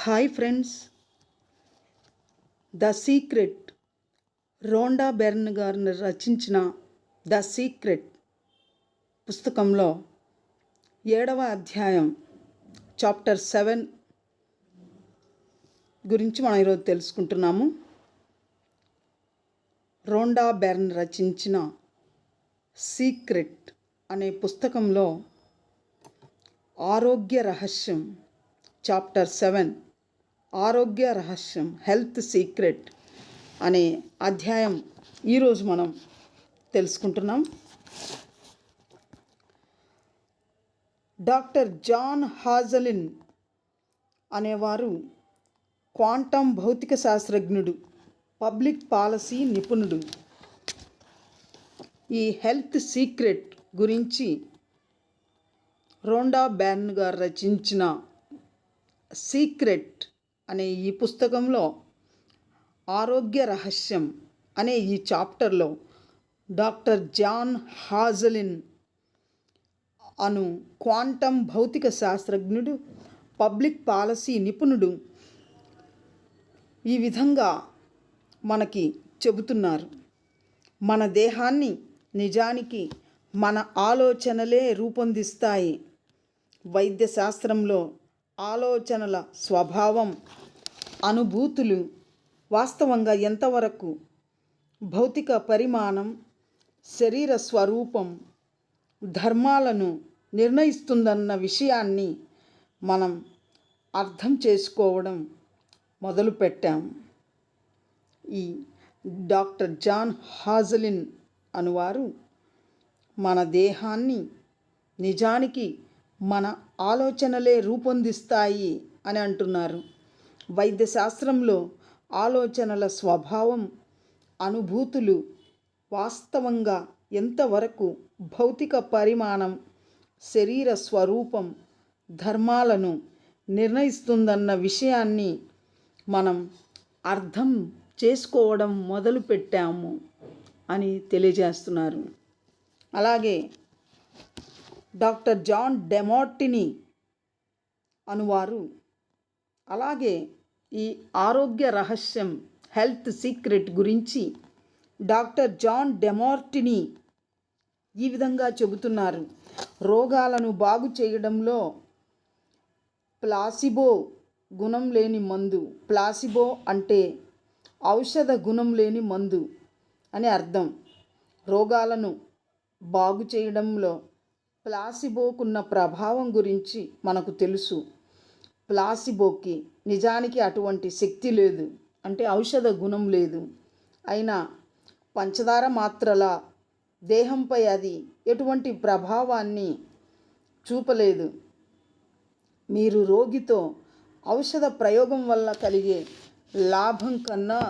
Hi friends, the secret Rhonda Byrne గారు రచించిన the secret పుస్తకంలో 7వ అధ్యాయం చాప్టర్ 7 గురించి మనం ఈరోజు తెలుసుకుంటున్నాము. రోండా బెర్న్ రచించిన సీక్రెట్ అనే పుస్తకంలో ఆరోగ్య రహస్యం చాప్టర్ 7 ఆరోగ్య రహస్యం హెల్త్ సీక్రెట్ అనే అధ్యాయం ఈరోజు మనం తెలుసుకుంటున్నాం. డాక్టర్ జాన్ హాజలిన్ అనేవారు క్వాంటం భౌతిక శాస్త్రజ్ఞుడు, పబ్లిక్ పాలసీ నిపుణుడు. ఈ హెల్త్ సీక్రెట్ గురించి రోండా బెర్న్ గారు రచించిన సీక్రెట్ అనే ఈ పుస్తకంలో ఆరోగ్య రహస్యం అనే ఈ చాప్టర్లో డాక్టర్ జాన్ హాజలిన్ అను క్వాంటం భౌతిక శాస్త్రజ్ఞుడు, పబ్లిక్ పాలసీ నిపుణుడు ఈ విధంగా మనకి చెబుతున్నారు. మన దేహాన్ని నిజానికి మన ఆలోచనలే రూపొందిస్తాయి. వైద్య శాస్త్రంలో ఆలోచనల స్వభావం, అనుభూతులు వాస్తవంగా ఎంతవరకు భౌతిక పరిమాణం, శరీర స్వరూపం, ధర్మాలను నిర్ణయిస్తుందన్న విషయాన్ని మనం అర్థం చేసుకోవడం మొదలుపెట్టాం. ఈ డాక్టర్ జాన్ హాజలిన్ అనువారు మన దేహాన్ని నిజానికి మన ఆలోచనలే రూపొందిస్తాయి అని అంటున్నారు. వైద్య శాస్త్రంలో ఆలోచనల స్వభావం, అనుభూతులు వాస్తవంగా ఎంతవరకు భౌతిక పరిమాణం, శరీర స్వరూపం, ధర్మాలను నిర్ణయిస్తుందన్న విషయాన్ని మనం అర్థం చేసుకోవడం మొదలుపెట్టాము అని తెలియజేస్తున్నారు. అలాగే డాక్టర్ జాన్ డెమార్టినీ అనువారు అలాగే ఈ ఆరోగ్య రహస్యం హెల్త్ సీక్రెట్ గురించి డాక్టర్ జాన్ డెమార్టినీ ఈ విధంగా చెబుతున్నారు. రోగాలను బాగు చేయడంలో ప్లాసిబో గుణం లేని మందు. ప్లాసిబో అంటే ఔషధ గుణం లేని మందు అని అర్థం. రోగాలను బాగు చేయడంలో ప్లాసిబోకున్న ప్రభావం గురించి మనకు తెలుసు. ప్లాసిబోకి నిజానికి అటువంటి శక్తి లేదు, అంటే ఔషధ గుణం లేదు. అయినా పంచదార మాత్రల దేహంపై అది ఎటువంటి ప్రభావాన్ని చూపలేదు. మీరు రోగితో ఔషధ ప్రయోగం వల్ల కలిగే లాభం కన్నా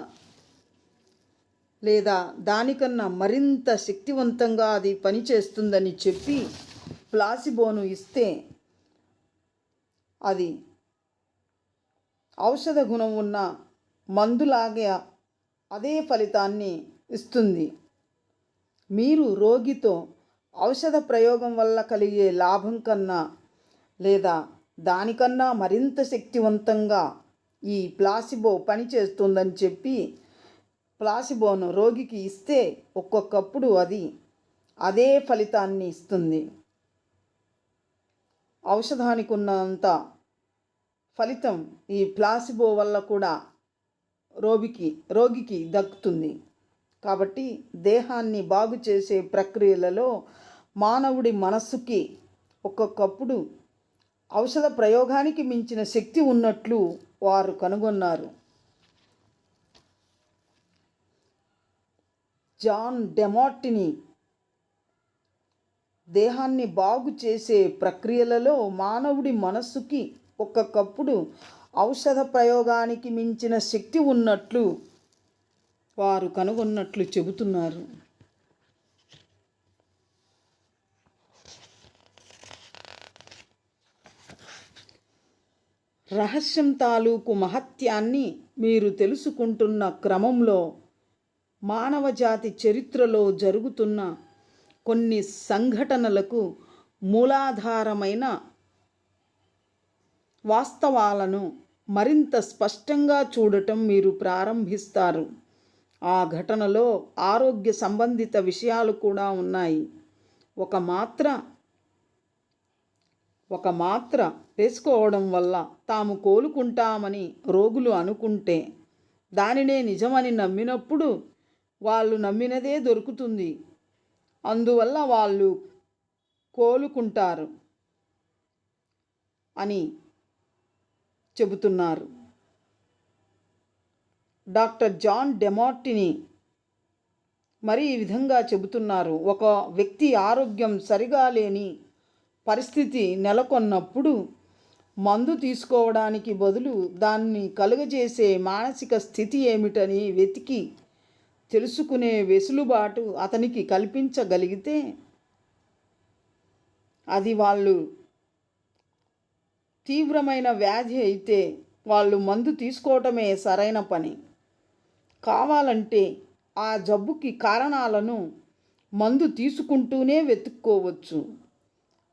లేదా దానికన్నా మరింత శక్తివంతంగా అది పనిచేస్తుందని చెప్పి ప్లాసిబోను ఇస్తే అది ఔషధ గుణం ఉన్న మందులాగే అదే ఫలితాన్ని ఇస్తుంది. మీరు రోగితో ఔషధ ప్రయోగం వల్ల కలిగే లాభం కన్నా లేదా దానికన్నా మరింత శక్తివంతంగా ఈ ప్లాసిబో పనిచేస్తుందని చెప్పి ప్లాసిబోను రోగికి ఇస్తే ఒక్కొక్కప్పుడు అది అదే ఫలితాన్ని ఇస్తుంది. ఔషధానికి ఉన్నంత ఫలితం ఈ ప్లాసిబో వల్ల కూడా రోగికి దక్కుతుంది. కాబట్టి దేహాన్ని బాగు చేసే ప్రక్రియలలో మానవుడి మనస్సుకి ఒక్కొక్కప్పుడు ఔషధ ప్రయోగానికి మించిన శక్తి ఉన్నట్లు వారు కనుగొన్నారు. జాన్ డెమార్టినీ దేహాన్ని బాగు చేసే ప్రక్రియలలో మానవుడి మనస్సుకి ఒక్కొక్కప్పుడు ఔషధ ప్రయోగానికి మించిన శక్తి ఉన్నట్లు వారు కనుగొన్నట్లు చెబుతున్నారు. రహస్యం తాలూకు మహత్యాన్ని మీరు తెలుసుకుంటున్న క్రమంలో మానవజాతి చరిత్రలో జరుగుతున్న కొన్ని సంఘటనలకు మూలాధారమైన వాస్తవాలను మరింత స్పష్టంగా చూడటం మీరు ప్రారంభిస్తారు. ఆ ఘటనలో ఆరోగ్య సంబంధిత విషయాలు కూడా ఉన్నాయి. ఒక మాత్ర వేసుకోవడం వల్ల తాము కోలుకుంటామని రోగులు అనుకుంటే దానినే నిజమని నమ్మినప్పుడు వాళ్ళు నమ్మినదే దొరుకుతుంది. అందువల్ల వాళ్ళు కోలుకుంటారు అని చెబుతున్నారు. డాక్టర్ జాన్ డెమార్టిని మరి ఈ విధంగా చెబుతున్నారు. ఒక వ్యక్తి ఆరోగ్యం సరిగా లేని పరిస్థితి నెలకొన్నప్పుడు మందు తీసుకోవడానికి బదులు దాన్ని కలుగజేసే మానసిక స్థితి ఏమిటని వెతికి తెలుసుకునే వెసులుబాటు అతనికి కల్పించగలిగితే అది వాళ్ళు తీవ్రమైన వ్యాధి అయితే వాళ్ళు మందు తీసుకోవటమే సరైన పని. కావాలంటే ఆ జబ్బుకి కారణాలను మందు తీసుకుంటూనే వెతుక్కోవచ్చు.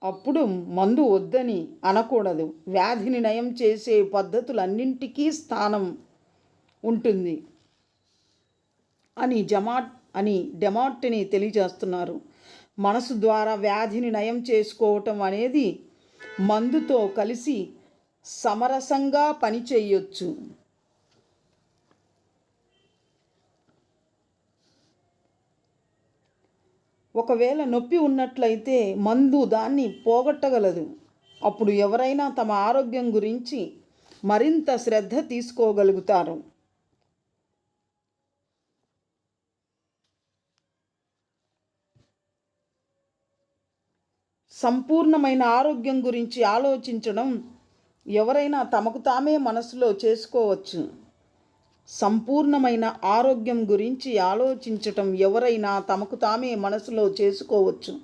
అప్పుడు మందు వద్దని అనకూడదు. వ్యాధిని నయం చేసే పద్ధతులన్నింటికీ స్థానం ఉంటుంది అని డెమార్టిని తెలియజేస్తున్నారు. మనసు ద్వారా వ్యాధిని నయం చేసుకోవటం అనేది మందుతో కలిసి సమరసంగా పనిచేయొచ్చు. ఒకవేళ నొప్పి ఉన్నట్లయితే మందు దాన్ని పోగొట్టగలదు. అప్పుడు ఎవరైనా తమ ఆరోగ్యం గురించి మరింత శ్రద్ధ తీసుకోగలుగుతారు. సంపూర్ణమైన ఆరోగ్యం గురించి ఆలోచించడం ఎవరైనా తమకు తామే మనసులో చేసుకోవచ్చు. సంపూర్ణమైన ఆరోగ్యం గురించి ఆలోచించటం ఎవరైనా తమకు తామే మనసులో చేసుకోవచ్చు.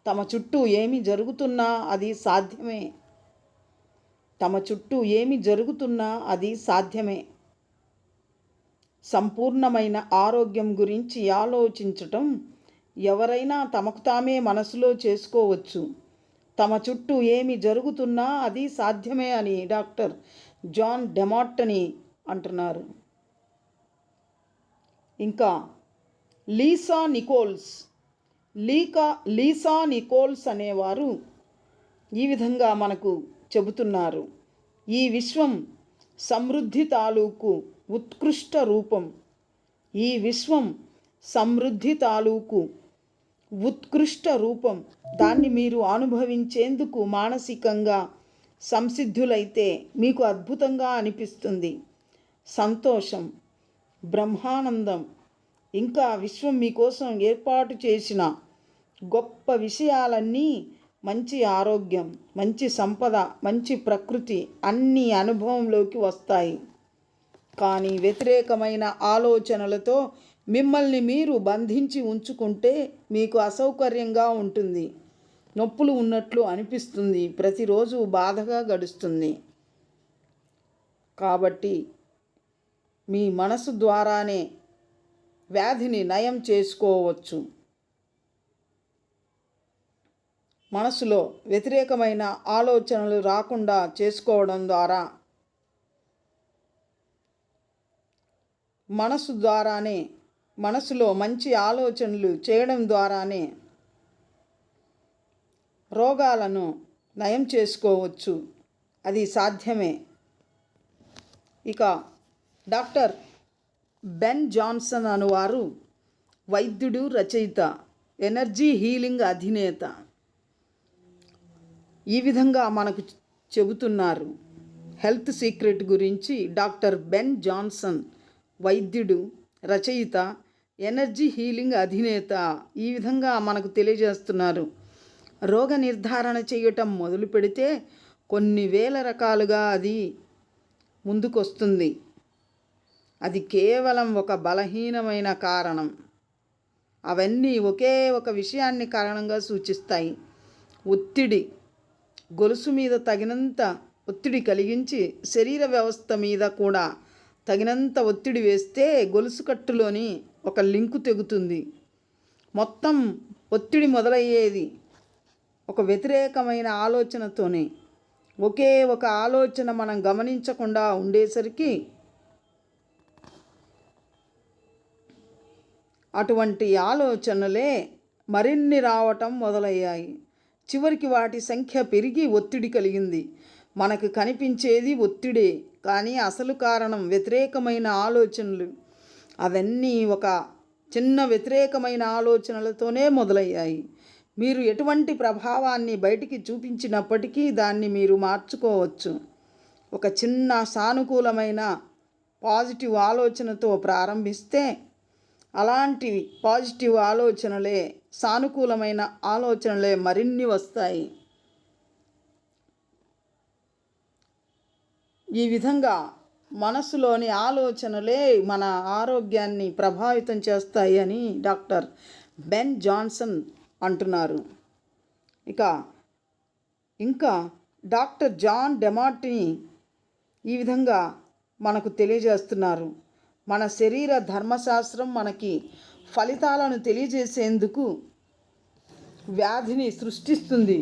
తమ చుట్టూ ఏమి జరుగుతున్నా అది సాధ్యమే. సంపూర్ణమైన ఆరోగ్యం గురించి ఆలోచించటం ఎవరైనా తమకు తామే మనసులో చేసుకోవచ్చు. తమ చుట్టూ ఏమి జరుగుతున్నా అది సాధ్యమే అని డాక్టర్ జాన్ డెమార్టిని అంటున్నారు. ఇంకా లీసా నికోల్స్ అనేవారు ఈ విధంగా మనకు చెబుతున్నారు. ఈ విశ్వం సమృద్ధి తాలూకు ఉత్కృష్ట రూపం. దాన్ని మీరు అనుభవించేందుకు మానసికంగా సంసిద్ధులైతే మీకు అద్భుతంగా అనిపిస్తుంది. సంతోషం, బ్రహ్మానందం, ఇంకా విశ్వం మీకోసం ఏర్పాటు చేసిన గొప్ప విషయాలన్నీ, మంచి ఆరోగ్యం, మంచి సంపద, మంచి ప్రకృతి అన్నీ అనుభవంలోకి వస్తాయి. కానీ వ్యతిరేకమైన ఆలోచనలతో మిమ్మల్ని మీరు బంధించి ఉంచుకుంటే మీకు అసౌకర్యంగా ఉంటుంది. నొప్పులు ఉన్నట్లు అనిపిస్తుంది. ప్రతిరోజు బాధగా గడుస్తుంది. కాబట్టి మీ మనసు ద్వారానే వ్యాధిని నయం చేసుకోవచ్చు. మనసులో వ్యతిరేకమైన ఆలోచనలు రాకుండా చేసుకోవడం ద్వారా మనసులో మంచి ఆలోచనలు చేయడం ద్వారానే రోగాలను నయం చేసుకోవచ్చు. అది సాధ్యమే. ఇక డాక్టర్ బెన్ జాన్సన్ అనువారు వైద్యుడు, రచయిత, ఎనర్జీ హీలింగ్ అధినేత. ఈ విధంగా మనకు చెబుతున్నారు. హెల్త్ సీక్రెట్ గురించి డాక్టర్ బెన్ జాన్సన్ వైద్యుడు, రచయిత, ఎనర్జీ హీలింగ్ అధినేత ఈ విధంగా మనకు తెలియజేస్తున్నారు. రోగ నిర్ధారణ చేయటం మొదలు పెడితే కొన్ని వేల రకాలుగా అది ముందుకొస్తుంది. అది కేవలం ఒక బలహీనమైన కారణం. అవన్నీ ఒకే ఒక విషయాన్ని కారణంగా సూచిస్తాయి. ఒత్తిడి. గొలుసు మీద తగినంత ఒత్తిడి కలిగించి శరీర వ్యవస్థ మీద కూడా తగినంత ఒత్తిడి వేస్తే గొలుసు కట్టులోని ఒక లింకు తెగుతుంది. మొత్తం ఒత్తిడి మొదలయ్యేది ఒక వ్యతిరేకమైన ఆలోచనతోనే. ఒకే ఒక ఆలోచన మనం గమనించకుండా ఉండేసరికి అటువంటి ఆలోచనలే మరిన్ని రావటం మొదలయ్యాయి. చివరికి వాటి సంఖ్య పెరిగి ఒత్తిడి కలిగింది. మనకు కనిపించేది ఒత్తిడే, కానీ అసలు కారణం వ్యతిరేకమైన ఆలోచనలు. అవన్నీ ఒక చిన్న వ్యతిరేకమైన ఆలోచనలతోనే మొదలయ్యాయి. మీరు ఎటువంటి ప్రభావాన్ని బయటికి చూపించినప్పటికీ దాన్ని మీరు మార్చుకోవచ్చు. ఒక చిన్న సానుకూలమైన పాజిటివ్ ఆలోచనతో ప్రారంభిస్తే అలాంటి పాజిటివ్ ఆలోచనలే, సానుకూలమైన ఆలోచనలే మరిన్ని వస్తాయి. ఈ విధంగా మనసులోని ఆలోచనలే మన ఆరోగ్యాన్ని ప్రభావితం చేస్తాయి అని డాక్టర్ బెన్ జాన్సన్ అంటున్నారు. ఇంకా డాక్టర్ జాన్ డెమార్టిని ఈ విధంగా మనకు తెలియజేస్తున్నారు. మన శరీర ధర్మశాస్త్రం మనకి ఫలితాలను తెలియజేసేందుకు వ్యాధిని సృష్టిస్తుంది.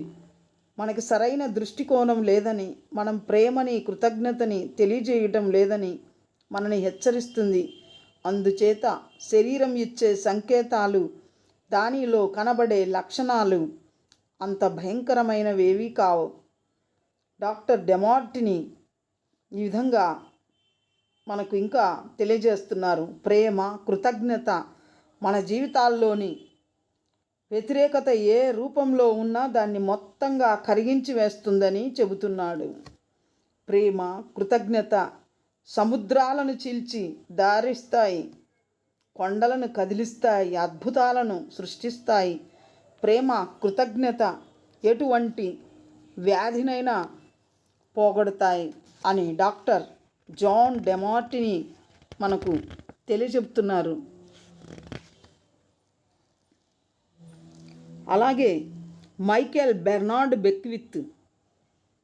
మనకి సరైన దృష్టికోణం లేదని, మనం ప్రేమని, కృతజ్ఞతని తెలియజేయటం లేదని మనని హెచ్చరిస్తుంది. అందుచేత శరీరం ఇచ్చే సంకేతాలు, దానిలో కనబడే లక్షణాలు అంత భయంకరమైనవేవీ కావు. డాక్టర్ డెమార్టిని ఈ విధంగా మనకు ఇంకా తెలియజేస్తున్నారు. ప్రేమ, కృతజ్ఞత మన జీవితాల్లోని వ్యతిరేకత ఏ రూపంలో ఉన్నా దాన్ని మొత్తంగా కరిగించి వేస్తుందని చెబుతున్నాడు. ప్రేమ, కృతజ్ఞత సముద్రాలను చీల్చి దారిస్తాయి, కొండలను కదిలిస్తాయి, అద్భుతాలను సృష్టిస్తాయి. ప్రేమ, కృతజ్ఞత ఎటువంటి వ్యాధినైనా పోగొడతాయి అని డాక్టర్ జాన్ డెమార్టిని మనకు తెలియజెప్తున్నారు. అలాగే మైకేల్ బెర్నార్డ్ బెక్విత్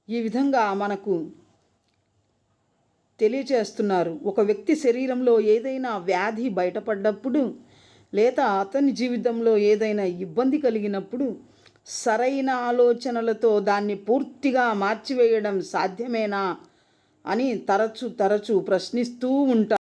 ఈ విధంగా మనకు తెలియచేస్తున్నారు. ఒక వ్యక్తి శరీరంలో ఏదైనా వ్యాధి బయటపడ్డప్పుడు, లేదా అతని జీవితంలో ఏదైనా ఇబ్బంది కలిగినప్పుడు సరైన ఆలోచనలతో దాన్ని పూర్తిగా మార్చివేయడం సాధ్యమేనా అని తరచూ ప్రశ్నిస్తూ ఉంటారు.